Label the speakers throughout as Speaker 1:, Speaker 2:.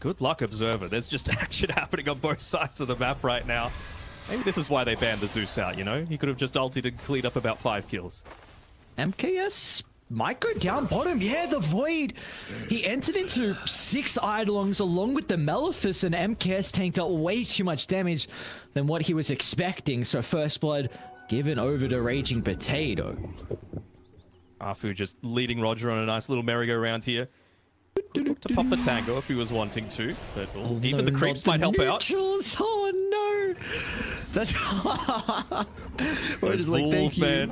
Speaker 1: Good luck, Observer. There's just action happening on both sides of the map right now. Maybe this is why they banned the Zeus out, you know? He could have just ulted and cleaned up about 5 kills.
Speaker 2: MKS might go down bottom. Yeah, the Void. He entered into 6 Eidolons along with the Maleficus, and MKS tanked out way too much damage than what he was expecting. So first blood given over to Raging Potato.
Speaker 1: Afu just leading Roger on a nice little merry-go-round here. To pop the tango if he was wanting to, but even the creeps might help out.
Speaker 2: Oh no! That's
Speaker 1: those wolves, man.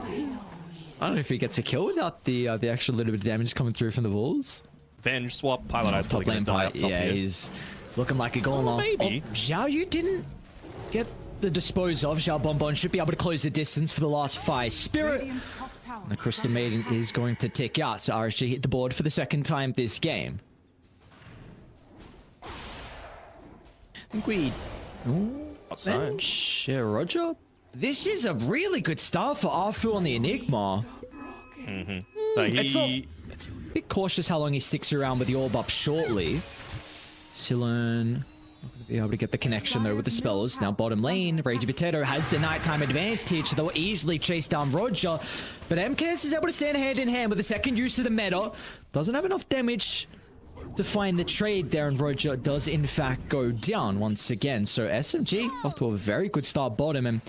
Speaker 2: I don't know if he gets a kill without the actual little bit of damage coming through from the walls.
Speaker 1: Venge swap, Pilot Eye's probably going to die up top
Speaker 2: yeah,
Speaker 1: here.
Speaker 2: He's looking like a golem.
Speaker 1: Maybe.
Speaker 2: Oh, Xiao Yu didn't get the dispose of. Xiao Bonbon should be able to close the distance for the last 5. Spirit. And the Crystal Maiden is going to tick out. So RSG hit the board for the 2nd time this game. I think we... Venge. Yeah, Roger. This is a really good start for Afu on the Enigma.
Speaker 1: So he...
Speaker 2: a bit cautious how long he sticks around with the orb up shortly. Silern not going to be able to get the connection though with the spells. Now bottom lane, Raging Potato has the nighttime advantage. They'll easily chase down Roger, but MKS is able to stand hand in hand with the second use of the meta. Doesn't have enough damage to find the trade there, and Roger does in fact go down once again. So SMG off to a very good start bottom, and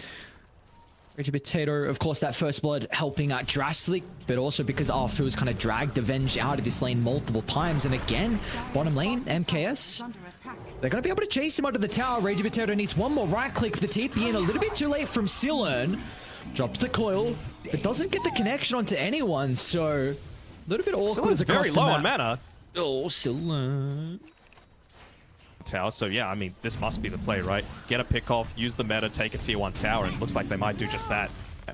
Speaker 2: Raging Potato, of course, that first blood helping out drastically, but also because Arfu's kind of dragged the Venge out of this lane multiple times. And again, bottom lane, MKS, they're going to be able to chase him under the tower. Raging Potato needs one more right click for the TP in, a little bit too late from Silern. Drops the coil, but doesn't get the connection onto anyone, so a little bit awkward.
Speaker 1: Silern's very low on mana.
Speaker 2: Oh, Silern.
Speaker 1: Tower, so yeah, I mean, this must be the play, right? Get a pick off, use the meta, take a tier 1 tower, and it looks like they might do just that.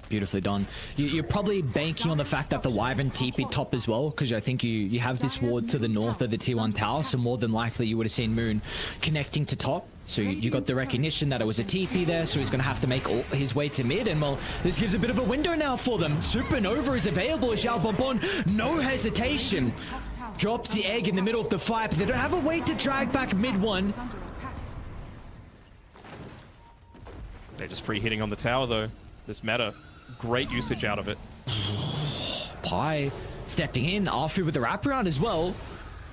Speaker 2: Beautifully done. You're probably banking on the fact that the Wyvern TP top as well, because I think you have this ward to the north of the tier 1 tower, so more than likely you would have seen Moon connecting to top. So you got the recognition that it was a TP there, so he's going to have to make his way to mid, and well, this gives a bit of a window now for them. Supernova is available. Xiao Bonbon, no hesitation. Drops the egg in the middle of the fight, but they don't have a way to drag back mid one.
Speaker 1: They're just free hitting on the tower though. This meta, great usage out of it.
Speaker 2: Pi stepping in, Afu with the wraparound as well.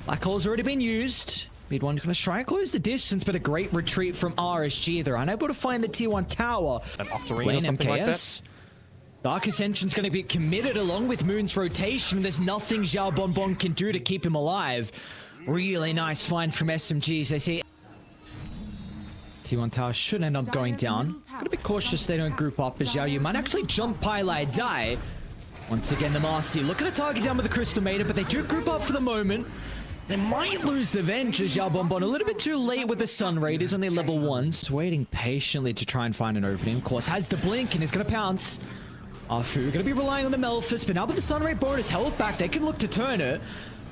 Speaker 2: Black hole's already been used. Mid one going to try and close the distance, but a great retreat from RSG. They're unable to find the tier 1 tower.
Speaker 1: An Octarine or something like that.
Speaker 2: Dark Ascension's going to be committed along with Moon's rotation. There's nothing Xiao Bonbon can do to keep him alive. Really nice find from SMGs. They see T1 tower should end up going down. Gotta be cautious they don't group up, as Xiao Yu might actually jump Pilot die. Once again, the Marcy looking to target down with the Crystal Maiden, but they do group up for the moment. They might lose the Venge as Xiao Bonbon a little bit too late with the Sun Raiders on their level 1s. Waiting patiently to try and find an opening. Of course, has the blink and is going to pounce. Afu going to be relying on the Maleficus, but now with the Sunray bonus health back, they can look to turn it.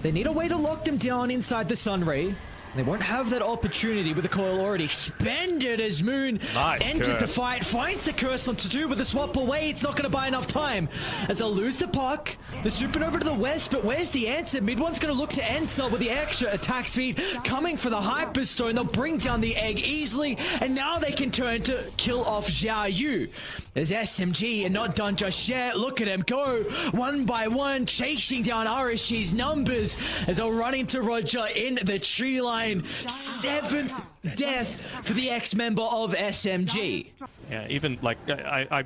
Speaker 2: They need a way to lock them down inside the Sunray. They won't have that opportunity with the coil already expended as Moon enters the fight, finds the curse on to do with the swap away. It's not going to buy enough time as they'll lose the puck. The Supernova to the west, but where's the answer? Mid one's going to look to answer with the extra attack speed coming for the Hyperstone. They'll bring down the egg easily, and now they can turn to kill off Xiao Yu. There's SMG and not done just yet. Look at him go one by one, chasing down RSG's numbers as they'll run into Roger in the tree line. 7th death for the ex-member of SMG.
Speaker 1: Yeah, even like I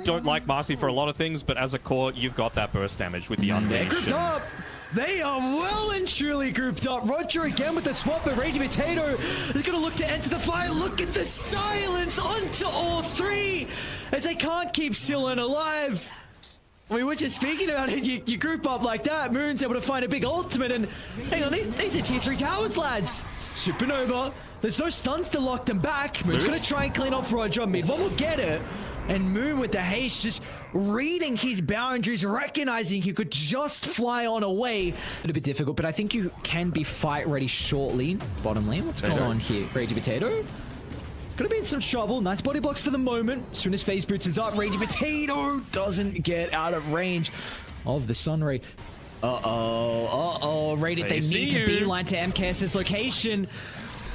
Speaker 1: don't like Marcy for a lot of things, but as a core, you've got that burst damage with the unleash.
Speaker 2: They're grouped up. They are well and truly grouped up. Roger again with the swap, but Raging Potato is going to look to enter the fight. Look at the silence onto all 3 as they can't keep Silern alive. We were just speaking about it. You group up like that. Moon's able to find a big ultimate, and hang on, these are tier 3 towers, lads. Supernova. There's no stunts to lock them back. Moon's going to try and clean off Roger. Mid one will get it. And Moon with the haste, just reading his boundaries, recognizing he could just fly on away. A little bit difficult, but I think you can be fight ready shortly. Bottom lane, what's going on here? Raging Potato. Gonna be in some trouble. Nice body blocks for the moment. As soon as Phase Boots is up, Raging Potato doesn't get out of range of the Sunray. Rated, they need to beeline to MKS's location.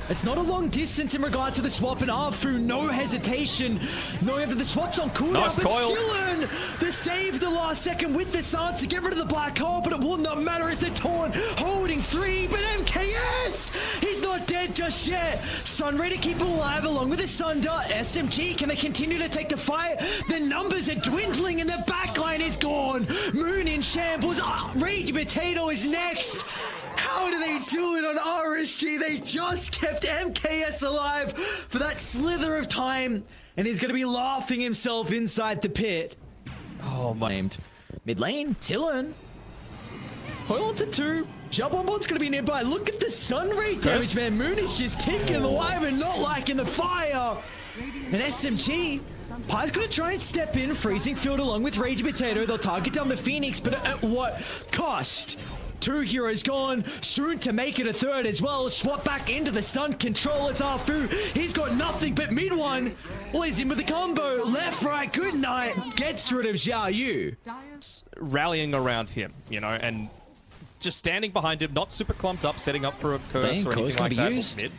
Speaker 2: It's not a long distance in regard to the swap, and Arfu, no hesitation. Knowing that the swap's on cooldown,
Speaker 1: Nice
Speaker 2: but
Speaker 1: coil.
Speaker 2: Sillin, the save the last second with the Sun to get rid of the black hole, but it will not matter as they're torn, holding 3, but MKS, he's not dead just yet. Sunray to keep him alive along with the Sunder. SMG, can they continue to take the fight? The numbers are dwindling and the backline is gone. Moon in shambles. Rage Potato is next. How do they do it on RSG? They just kept MKS alive for that slither of time, and he's going to be laughing himself inside the pit.
Speaker 1: Oh my.
Speaker 2: Named mid lane, Dylan. Coil onto 2. Jabonbon's going to be nearby. Look at the sun rate damage, man. Moon is just ticking alive and not liking the fire. And SMG, Pie's going to try and step in, freezing field along with Rage Potato. They'll target down the Phoenix, but at what cost? 2 heroes gone, soon to make it a 3rd as well. Swap back into the stun control as Arfu. He's got nothing but mid one. Well, he's in with the combo. Left, right, good night. Gets rid of Xiao Yu.
Speaker 1: Rallying around him, you know, and just standing behind him, not super clumped up, setting up for a curse or anything like that. Mid.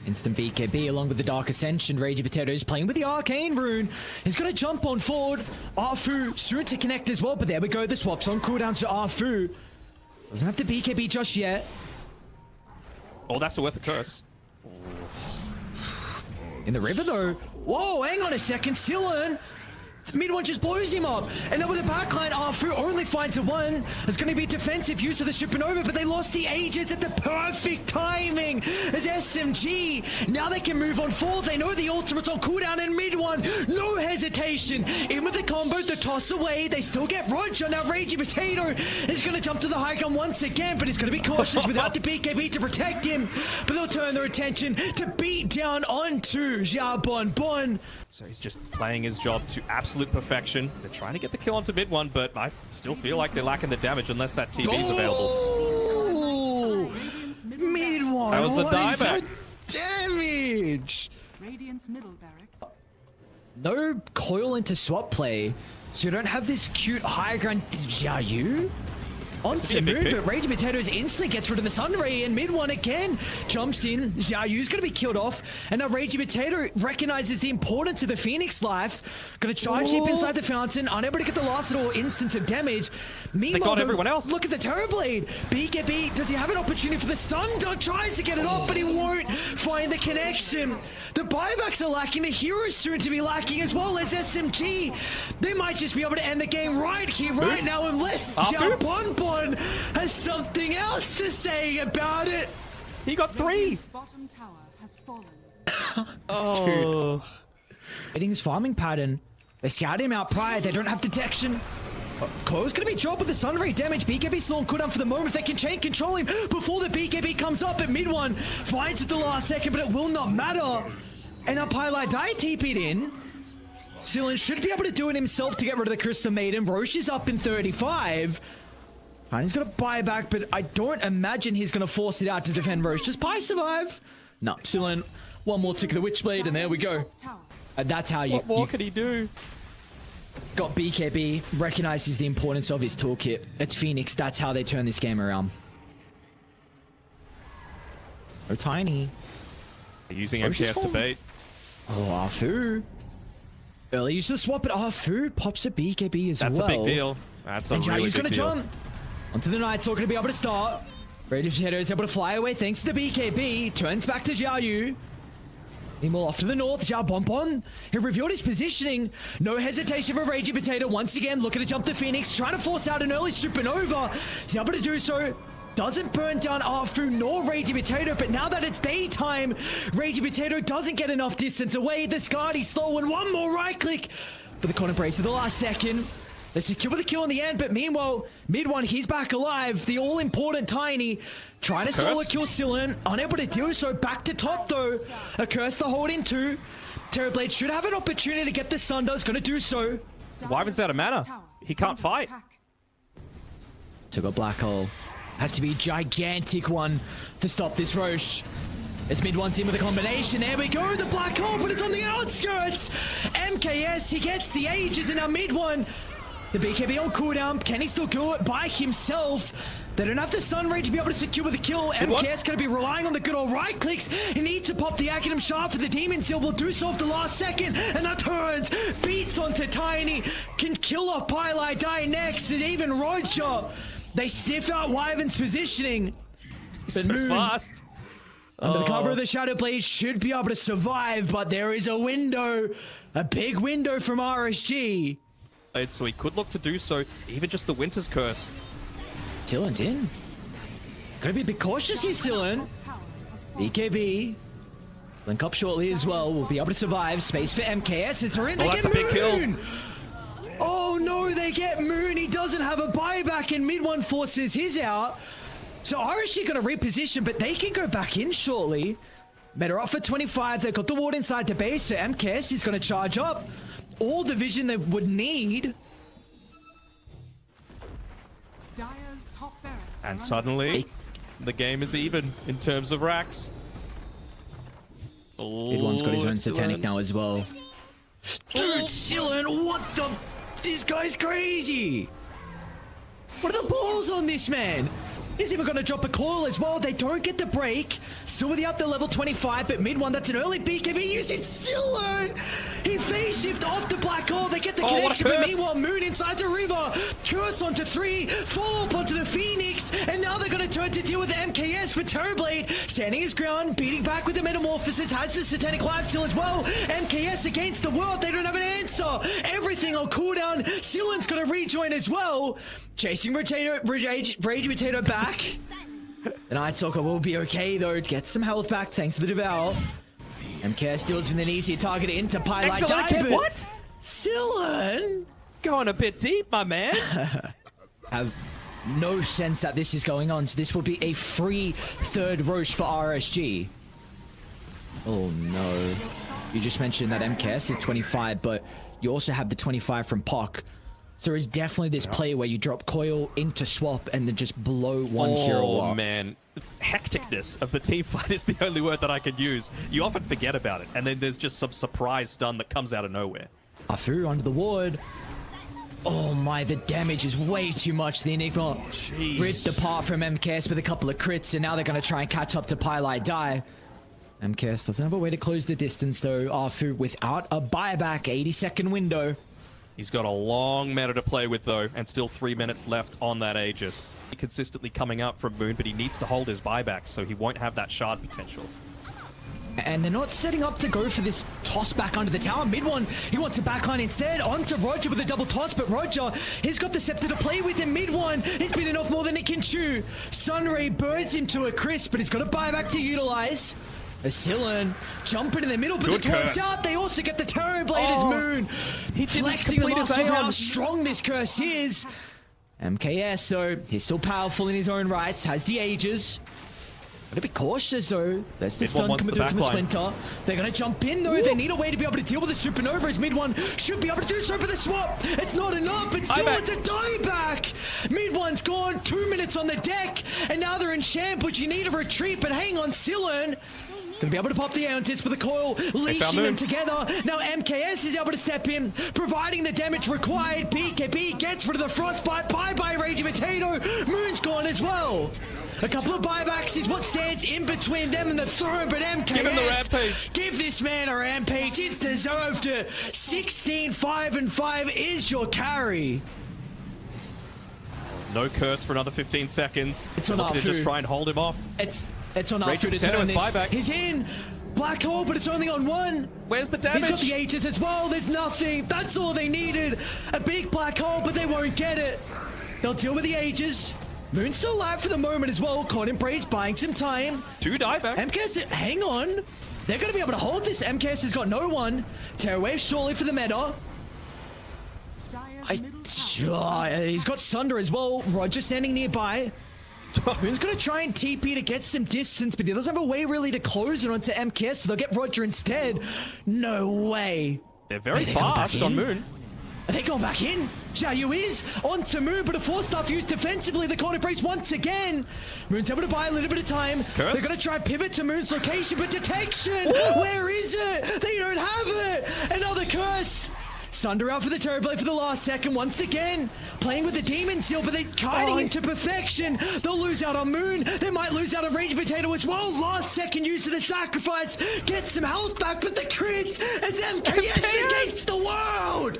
Speaker 2: Instant BKB along with the Dark Ascension. Rage Potatoes playing with the Arcane Rune. He's going to jump on forward. Arfu soon to connect as well, but there we go. The swap's on cooldown to Arfu. Doesn't have to BKB just yet.
Speaker 1: Oh, that's worth a curse.
Speaker 2: In the river though. Whoa, hang on a second. Sillin. Mid one just blows him up. And then with the backline, Arfu only finds a 1. It's going to be defensive use of the Supernova, but they lost the Aegis at the perfect timing as SMG. Now they can move on forward. They know the ultimate's on cooldown, and mid one, no hesitation. In with the combo, the toss away. They still get Roger. Now Ragey Potato is going to jump to the high gun once again, but he's going to be cautious without the BKB to protect him. But they'll turn their attention to beat down onto Xiao Bonbon.
Speaker 1: So he's just playing his job to absolute perfection. They're trying to get the kill onto mid one, but I still feel like they're lacking the damage unless that TV's available.
Speaker 2: Mid one.
Speaker 1: That was a
Speaker 2: What is
Speaker 1: dieback.
Speaker 2: that damage?
Speaker 3: Radiant's middle barracks.
Speaker 2: No coil into swap play, so you don't have this cute high ground Xiao Yu. Onto move, but Rage Potatoes instantly gets rid of the Sunray, and mid one again jumps in. Xiao Yu's going to be killed off, and now Rage Potato recognizes the importance of the Phoenix life. Going to charge deep inside the fountain, unable to get the last little instance of damage. Meanwhile,
Speaker 1: They got everyone else.
Speaker 2: Look at the Terrorblade. BKB, does he have an opportunity for the Sun? Tries to get it off, but he won't find the connection. The buybacks are lacking. The heroes soon to be lacking as well as SMG. They might just be able to end the game right here, right now, unless Xiao Bonbon has something else to say about it.
Speaker 1: He got 3.
Speaker 3: Bottom tower has fallen.
Speaker 1: Oh.
Speaker 2: Hitting his farming pattern. They scout him out prior. They don't have detection. Cole's going to be dropped with the Sunray damage. BKB still on cooldown for the moment. They can chain control him before the BKB comes up at mid one. Finds it the last second, but it will not matter. And now Pylai Dai TP'd in. Sillin should be able to do it himself to get rid of the Crystal Maiden. Roche is up in 35. And he's going to buy back, but I don't imagine he's going to force it out to defend Roche. Does Pie survive? No, Sillin, one more tick of the Witchblade, and there we go. That's how you...
Speaker 1: What more could he do?
Speaker 2: Got BKB, recognizes the importance of his toolkit. It's Phoenix, that's how they turn this game around. Oh, Tiny.
Speaker 1: They're using MKS to bait.
Speaker 2: Oh, Arfu. Early use of the swap, but Arfu pops a BKB as well.
Speaker 1: That's a big deal. That's a
Speaker 2: And
Speaker 1: really
Speaker 2: Jayu's
Speaker 1: big
Speaker 2: gonna
Speaker 1: deal.
Speaker 2: jump onto the Night Sword, gonna be able to start. Rage Potato is able to fly away thanks to the BKB. Turns back to Xiao Yu. Meanwhile, off to the north, Xiao Bonbon. He revealed his positioning. No hesitation for Ragey Potato. Once again, looking to jump the Phoenix. Trying to force out an early Supernova. He's able to do so. Doesn't burn down Arfu nor Ragey Potato, but now that it's daytime, Ragey Potato doesn't get enough distance away. The Scardy's slow, and one more right click. But the corner brace at the last second. They secure the kill in the end, but meanwhile, mid one, he's back alive. The all-important Tiny trying to solo kill Sillin, unable to do so. Back to top though. A curse to hold into. Terrorblade should have an opportunity to get the Sunder's gonna do so.
Speaker 1: Wyvern's out of mana. He can't fight.
Speaker 2: Took a black hole. Has to be a gigantic one to stop this Roche. It's mid one team with a combination. There we go, the black hole, but it's on the outskirts. MKS, he gets the Aegis, and now mid one The BKB on cooldown. Can he still do it by himself? They don't have the Sun Ray to be able to secure the kill. MKS going to be relying on the good old right clicks. He needs to pop the Aghanim Shard for the Demon Seal. Will do so at the last second. And that turns, beats onto Tiny. Can kill off Pylai, die next. And even Roger. They sniff out Wyvern's positioning. But
Speaker 1: So
Speaker 2: Moon,
Speaker 1: fast.
Speaker 2: under the cover of the Shadow Blade, should be able to survive. But there is a window. A big window from RSG.
Speaker 1: So he could look to do so. Even just the Winter's Curse.
Speaker 2: Sillen's in. Gotta be a bit cautious here, Sillen.
Speaker 3: Tower has fallen.
Speaker 2: BKB. Link up shortly as well. We'll be able to survive. Space for MKS. It's in. They
Speaker 1: Oh, that's
Speaker 2: get
Speaker 1: a big kill.
Speaker 2: Moon. Oh no, they get Moon. He doesn't have a buyback, and mid one forces his out. So RSG gonna reposition, but they can go back in shortly. Better off for 25. They've got the ward inside the base, so MKS is gonna charge up. All the vision they would need.
Speaker 3: Dire's top barracks are
Speaker 1: And
Speaker 3: under
Speaker 1: suddenly, the game is even in terms of racks.
Speaker 2: Mid one's got his own
Speaker 1: excellent.
Speaker 2: satanic now as well. Dude, Sillen, what the? This guy's crazy. What are the balls on this man? He's even going to drop a coil as well. They don't get the break. Still without the level 25, but mid one, that's an early BKB using Sillen. He phase shift off the black hole. They get the
Speaker 1: Oh, what a
Speaker 2: connection, but
Speaker 1: curse.
Speaker 2: meanwhile, Moon inside the river. Curse onto 3, follow up onto the Phoenix, and now they're going to turn to deal with the MKS, but Terrorblade standing his ground, beating back with the Metamorphosis, has the Satanic Lifesteal as well. MKS against the world. They don't have an answer. Everything on cooldown. Sillen's going to rejoin as well. Chasing Rage Potato back. The Night Stalker will be okay though. Gets some health back thanks to the Devour. MKS deals with an easier target into Pylai.
Speaker 1: Excellent again, what?
Speaker 2: Sillen
Speaker 1: Going a bit deep, my man.
Speaker 2: have no sense that this is going on, so this will be a free third Roche for RSG. Oh no. You just mentioned that MKS is 25, but you also have the 25 from POC. So there is definitely this play where you drop coil into swap and then just blow one hero
Speaker 1: Oh,
Speaker 2: up.
Speaker 1: man. Hecticness of the team fight is the only word that I can use. You often forget about it, and then there's just some surprise stun that comes out of nowhere.
Speaker 2: Afu under the ward. Oh my, the damage is way too much. The Enigma
Speaker 1: Jeez.
Speaker 2: ripped apart from MKS with a couple of crits, and now they're going to try and catch up to Pylai Die. MKS doesn't have a way to close the distance, though. Afu without a buyback, 80-second window.
Speaker 1: He's got a long meta to play with, though, and still 3 minutes left on that Aegis. Consistently coming up from Moon, but he needs to hold his buyback, so he won't have that shard potential.
Speaker 2: And they're not setting up to go for this toss back under the tower. Mid one, he wants a backline instead. Onto Roger with a double toss, but Roger, he's got the scepter to play with him. Mid one, he's been off more than he can chew. Sunray burns him to a crisp, but he's got a buyback to utilize. Sillen jumping in the middle, but
Speaker 1: Good
Speaker 2: the curse
Speaker 1: curse.
Speaker 2: out. They also get the Terrorblade as
Speaker 1: Oh,
Speaker 2: Moon.
Speaker 1: he didn't
Speaker 2: Flexing the
Speaker 1: complete his
Speaker 2: muscles
Speaker 1: Aeon.
Speaker 2: how strong this curse is. MKS, though, he's still powerful in his own rights, has the Aegis. Gotta be cautious, though. There's the
Speaker 1: Mid one
Speaker 2: stun
Speaker 1: wants
Speaker 2: coming
Speaker 1: the
Speaker 2: through from the
Speaker 1: backline.
Speaker 2: Splinter. They're gonna jump in, though. They need a way to be able to deal with the Supernova, as mid one should be able to do so for the swap. It's not enough, but still
Speaker 1: Dieback.
Speaker 2: it's a dieback. Mid one's gone, 2 minutes on the deck, and now they're in champ, which you need a retreat, but hang on, Sillen. Gonna be able to pop the Aeon Disc with the coil, leashing them
Speaker 1: Moon.
Speaker 2: together. Now MKS is able to step in, providing the damage required. BKB gets rid of the frostbite. Bye-bye, Rage Potato. Moon's gone as well. A couple of buybacks is what stands in between them and the throne, but MKS...
Speaker 1: Give him the rampage.
Speaker 2: Give this man a rampage. It's deserved. 16-5-5 is your carry.
Speaker 1: No curse for another 15 seconds.
Speaker 2: It's
Speaker 1: They're
Speaker 2: on
Speaker 1: looking to just
Speaker 2: Afu.
Speaker 1: try and hold him off.
Speaker 2: It's on
Speaker 1: Rage
Speaker 2: Afu to
Speaker 1: Potato
Speaker 2: turn
Speaker 1: has
Speaker 2: this.
Speaker 1: buyback.
Speaker 2: He's in. Black hole, but it's only on one.
Speaker 1: Where's the
Speaker 2: He's got
Speaker 1: damage?
Speaker 2: the Aegis as well. There's nothing. That's all they needed. A big black hole, but they won't get it. They'll deal with the Aegis. Moon's still alive for the moment as well. Conan Brace buying some time.
Speaker 1: 2 dieback.
Speaker 2: MKS, hang on. They're going to be able to hold this. MKS has got no one. Terror Wave surely for the meta.
Speaker 3: Dire's middle tower is
Speaker 2: He's got Sunder as well. Roger standing nearby. Moon's going to try and TP to get some distance, but he doesn't have a way really to close it onto MKS, so they'll get Roger instead. No way.
Speaker 1: They're very
Speaker 2: Are they going back
Speaker 1: fast on
Speaker 2: in?
Speaker 1: Moon.
Speaker 2: Are they going back in? Xiaoyu is onto Moon, but a force staff used defensively. The corner brace once again. Moon's able to buy a little bit of time.
Speaker 1: Curse.
Speaker 2: They're going to try and pivot to Moon's location, but detection! Where is it? They don't have it! Another curse! Sunder out for the turbo blade for the last second. Once again, playing with the demon seal, but they're kiting him to perfection. They'll lose out on Moon. They might lose out on Raging Potato as well. Last second use of the sacrifice. Get some health back, but the crits as MKS against the world.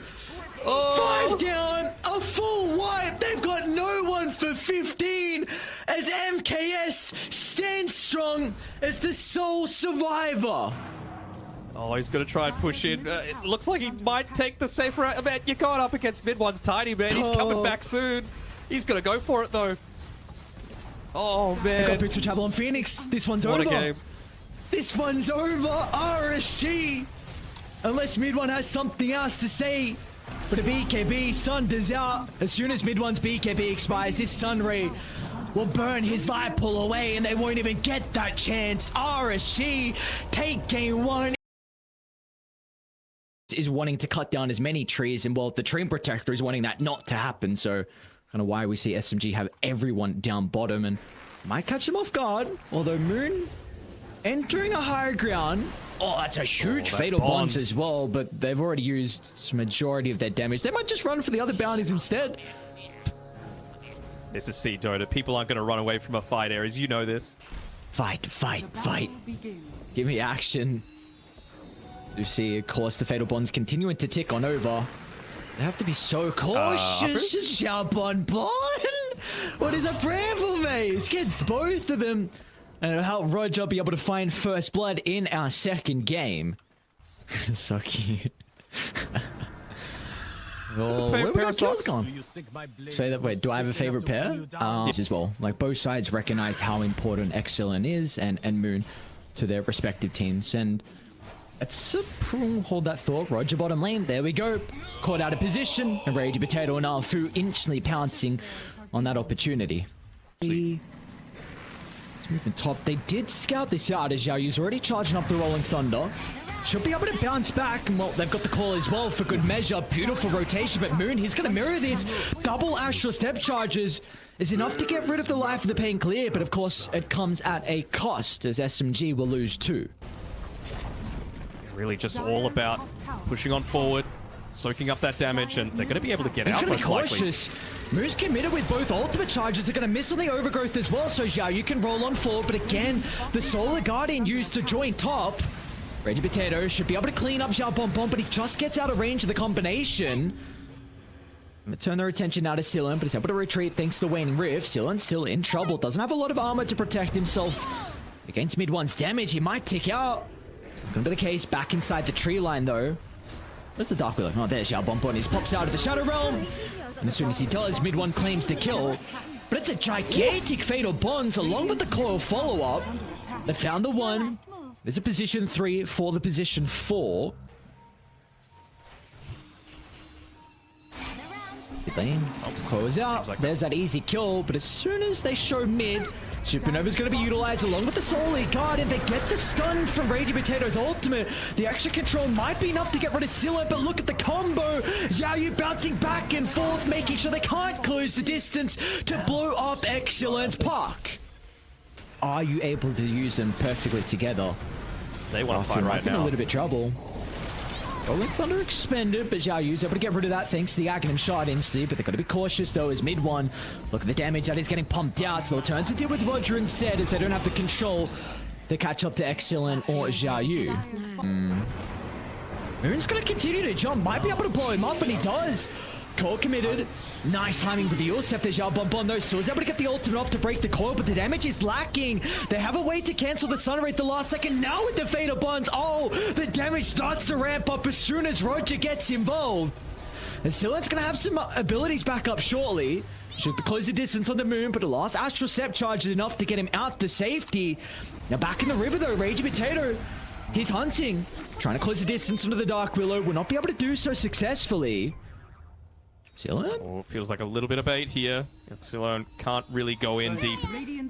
Speaker 2: 5 down, a full wipe. They've got no one for 15 as MKS stands strong as the sole survivor.
Speaker 1: Oh, he's going to try and push in. It looks like he might take the safe route. Man, you're going up against mid one's tiny, man. He's coming back soon. He's going to go for it, though. Oh, man.
Speaker 2: Got boots for travel on Phoenix. This one's
Speaker 1: What
Speaker 2: over.
Speaker 1: a game.
Speaker 2: This one's over. RSG. Unless mid one has something else to say. But a BKB, Sunder's out. As soon as mid one's BKB expires, his Sunray will burn his light pull away, and they won't even get that chance. RSG take game 1. Is wanting to cut down as many trees, and well, the Tree Protector is wanting that not to happen, so kind of why we see SMG have everyone down bottom, and might catch them off guard. Although Moon entering a higher ground. Oh, that's a huge fatal bonds as well, but they've already used majority of their damage. They might just run for the other bounties instead.
Speaker 1: This is SMG Dota. People aren't going to run away from a fight, Ares. You know this.
Speaker 2: Fight, fight, fight. Give me action. You see, of course, the fatal bonds continuing to tick on over. They have to be so cautious. Jump on Bond. What is a prayerful maze? Gets both of them. And it'll help Roger be able to find first blood in our second game. So cute. Oh, where we got kills gone? Say that, wait, do I have a favorite pair? As well. Like, both sides recognized how important Excellent is and Moon to their respective teams. And let's hold that thought. Roger bottom lane. There we go. Caught out of position. And Raging Potato and Alfu instantly pouncing on that opportunity. Moving top. They did scout this out as Xiaoyu's already charging up the Rolling Thunder. Should be able to bounce back. And well, they've got the call as well for good measure. Beautiful rotation. But Moon, he's going to mirror this. Double Astral Step charges is enough to get rid of the life of the Pain Clear. But of course, it comes at a cost as SMG will lose 2.
Speaker 1: Really just all about pushing on forward, soaking up that damage, and they're going to be able to get out most likely.
Speaker 2: Moon's committed with both ultimate charges. They're going to miss on the overgrowth as well, so Xiao, you can roll on forward. But again, the Solar Guardian used to join top. Raging Potato should be able to clean up Xiao Bonbon, but he just gets out of range of the combination. I'm going to turn their attention now to Silen, but he's able to retreat thanks to the Waning Rift. Silen's still in trouble. Doesn't have a lot of armor to protect himself against mid one's damage. He might tick out. Going to be the case back inside the tree line, though. Where's the Dark Wheeler? Oh, there's Xiao Bonbon. He pops out of the Shadow Realm. And as soon as he does, mid one claims the kill. But it's a gigantic Fatal Bonds along with the coil follow-up. They found the 1. There's a position 3 for the position 4. Lane close out. Like there's that easy kill, but as soon as they show mid, Supernova's going to be utilized along with the Solar Guardian. They get the stun from Raging Potato's ultimate. The extra control might be enough to get rid of Silen, but look at the combo. Xiaoyu bouncing back and forth, making sure they can't close the distance to blow up Excellent's Park. Are you able to use them perfectly together?
Speaker 1: They want to fight right now.
Speaker 2: A little bit trouble. Rolling Thunder expended, but Xiaoyu's able to get rid of that thanks to the Aghanim shot instantly, but they've got to be cautious though as mid one. Look at the damage that is getting pumped out, so they'll turn to deal with Roger instead as they don't have the control to catch up to Excellent or Xiaoyu. Moon's going to continue to jump, might be able to blow him up, and he does. Core committed. Nice timing with the Ulstep there, Xiao Bonbon though. So is able to get the ultimate off to break the coil, but the damage is lacking. They have a way to cancel the Sunray at the last second. Now with the Fatal Bonds, oh, the damage starts to ramp up as soon as Roger gets involved. And Silen's going to have some abilities back up shortly. Should close the distance on the Moon, but the last Astral Step charge is enough to get him out to safety. Now back in the river though, Raging Potato. He's hunting. Trying to close the distance into the Dark Willow. Will not be able to do so successfully. Silen?
Speaker 1: Oh, feels like a little bit of bait here. Silen can't really go in deep.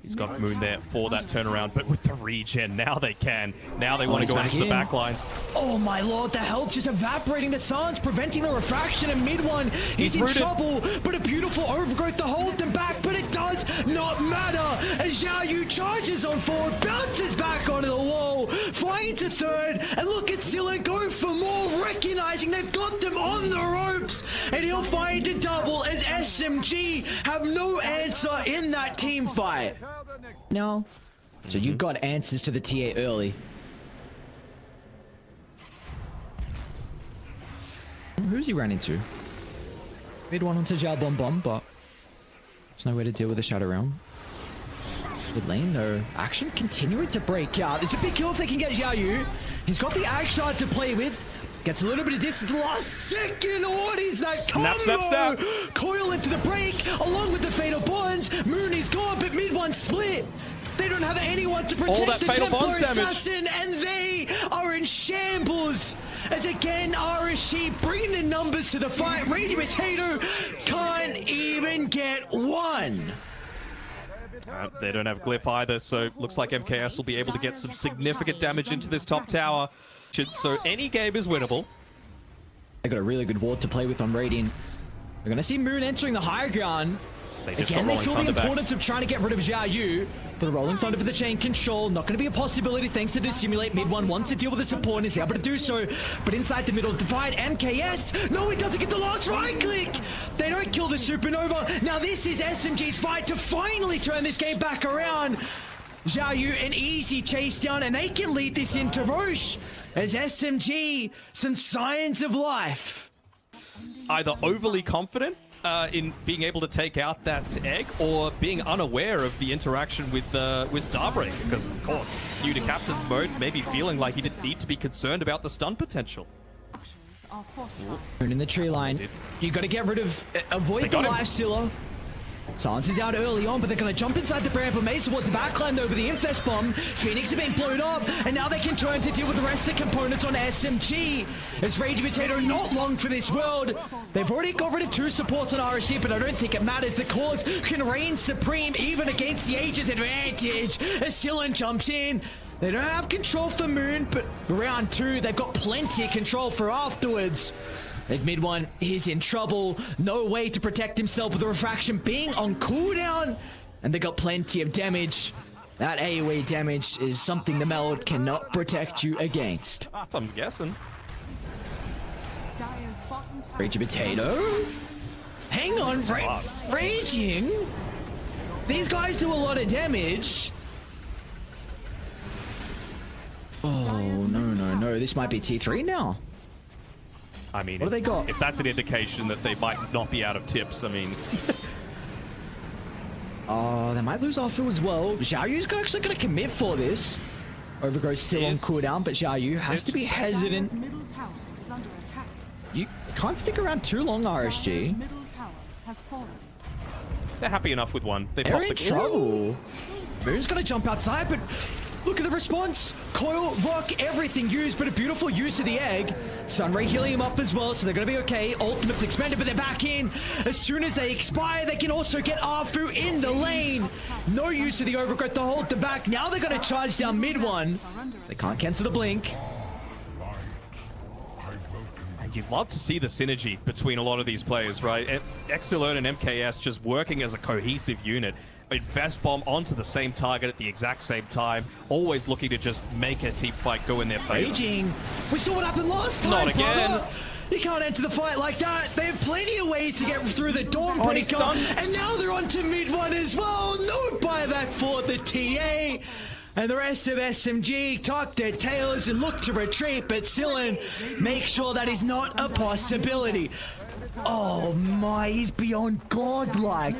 Speaker 1: He's got Moon there for that turnaround, but with the regen, now they can. Now they want to go into the back lines.
Speaker 2: Oh my lord, the health's just evaporating. The sun's preventing the refraction, and mid one, he's in trouble, but a beautiful overgrowth to hold them back, but it does not matter as Xiao Yu charges on forward, bounces back onto the wall, finds a third, and look at Silla go for more, recognizing they've got them on the ropes, and he'll find a double as SMG have no answer in that team fight. No. So you've got answers to the TA early. Who's he ran into? Mid one onto Xiao Bomb Bomb, but there's no way to deal with the Shadow Realm. Good lane though. Action continuing to break out. There's a big kill if they can get Xiao Yu. He's got the Ag Shard to play with. Gets a little bit of distance. The last second. What is that combo?
Speaker 1: Snap.
Speaker 2: Coil into the break along with the Fatal Bonds. Moon is gone, but mid one split. They don't have anyone to protect the Templar Assassin, and they are in shambles. As again, RSG bringing the numbers to the fight. Radio Potato can't even get one.
Speaker 1: They don't have Glyph either, so looks like MKS will be able to get some significant damage into this top tower. So any game is winnable.
Speaker 2: They got a really good ward to play with on Radiant. We're going to see Moon entering the high ground. Again, they feel the importance of trying to get rid of Xiao Yu. For the Rolling Thunder for the chain control, not going to be a possibility thanks to Dissimulate. Mid one wants to deal with the support and is able to do so. But inside the middle divide, MKS, no, he doesn't get the last right click. They don't kill the Supernova. Now this is SMG's fight to finally turn this game back around. Xiao Yu, an easy chase down, and they can lead this into Roche. As SMG, some signs of life.
Speaker 1: Either overly confident in being able to take out that egg, or being unaware of the interaction with Starbreaker, because of course, new to captain's mode, maybe feeling like he didn't need to be concerned about the stun potential.
Speaker 2: In the tree line, you got to get rid of, avoid the life stealer. Silence is out early on, but they're going to jump inside the Bramble Maze towards the backline over the Infest Bomb. Phoenix are being blown up, and now they can turn to deal with the rest of the components on SMG. As Rage Potato not long for this world. They've already got rid of 2 supports on RSG, but I don't think it matters. The cause can reign supreme even against the Aegis advantage. As Sillin jumps in. They don't have control for Moon, but round 2, they've got plenty of control for afterwards. At mid one, he's in trouble. No way to protect himself with the refraction being on cooldown. And they got plenty of damage. That AoE damage is something the Meld cannot protect you against.
Speaker 1: I'm guessing.
Speaker 2: Rage Potato. Hang on, Raging. These guys do a lot of damage. Oh, no. This might be T3 now.
Speaker 1: I mean,
Speaker 2: what do they got?
Speaker 1: If that's an indication that they might not be out of tips, I mean...
Speaker 2: They might lose Arthur as well. Xiao Yu's actually going to commit for this. Overgrowth still on cooldown, but Xiao Yu has to be hesitant. You can't stick around too long, RSG.
Speaker 1: They're happy enough with one.
Speaker 2: They're in trouble. Moon's going to jump outside, but... Look at the response. Coil, rock, everything used, but a beautiful use of the egg. Sunray healing him up as well, so they're going to be okay. Ultimate's expended, but they're back in. As soon as they expire, they can also get Arfu in the lane. No use of the overgrowth to hold them back. Now they're going to charge down mid one. They can't cancel the blink.
Speaker 1: You'd love to see the synergy between a lot of these players, right? Exilern and MKS just working as a cohesive unit. Invest bomb onto the same target at the exact same time, always looking to just make a team fight go in their favor.
Speaker 2: Raging. We saw what happened last time.
Speaker 1: Not again.
Speaker 2: Brother. You can't enter the fight like that. They have plenty of ways to get through the Dawnbreaker, and now they're on to mid one as well. No buyback for the TA. And the rest of SMG tuck their tails and look to retreat, but Sillin make sure that is not a possibility. Oh my, he's beyond godlike.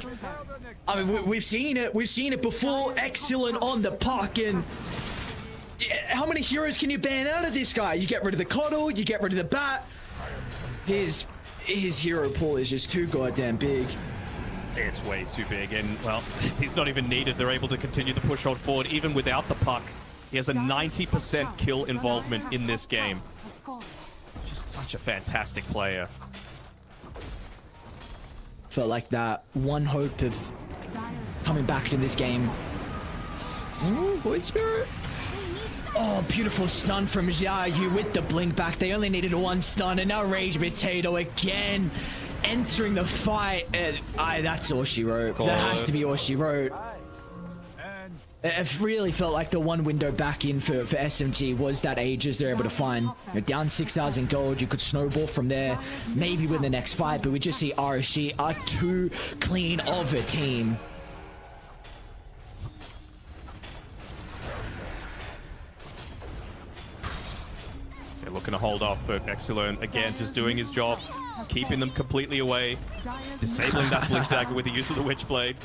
Speaker 2: I mean, we've seen it before. Excellent on the puck, and how many heroes can you ban out of this guy? You get rid of the coddle, you get rid of the bat. His hero pool is just too goddamn big.
Speaker 1: It's way too big, and well, he's not even needed. They're able to continue the push on forward even without the puck. He has a 90% kill involvement in this game. Just such a fantastic player.
Speaker 2: Felt like that one hope of coming back in this game Void Spirit. Oh, beautiful stun from Xiaoyu with the blink back. They only needed one stun, and now Rage Potato again entering the fight. That's all she wrote. That has to be all she wrote. It really felt like the one window back in for SMG was that Aegis they're able to find. You're down 6,000 gold. You could snowball from there, maybe win the next fight, but we just see RSG are too clean of a team.
Speaker 1: They're looking to hold off, but Excellent, again, just doing his job, keeping them completely away, disabling that blink dagger with the use of the Witchblade.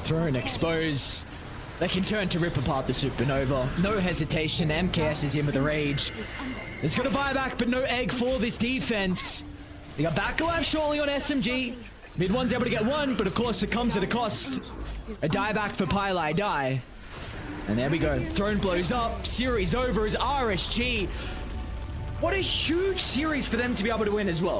Speaker 2: Throw and expose. They can turn to rip apart the Supernova. No hesitation. MKS is in with the Rage. There's got a buyback, but no egg for this defense. They got back alive shortly on SMG. Mid one's able to get one, but of course it comes at a cost. A dieback for Pylai Die. And there we go. Throne blows up. Series over as RSG. What a huge series for them to be able to win as well.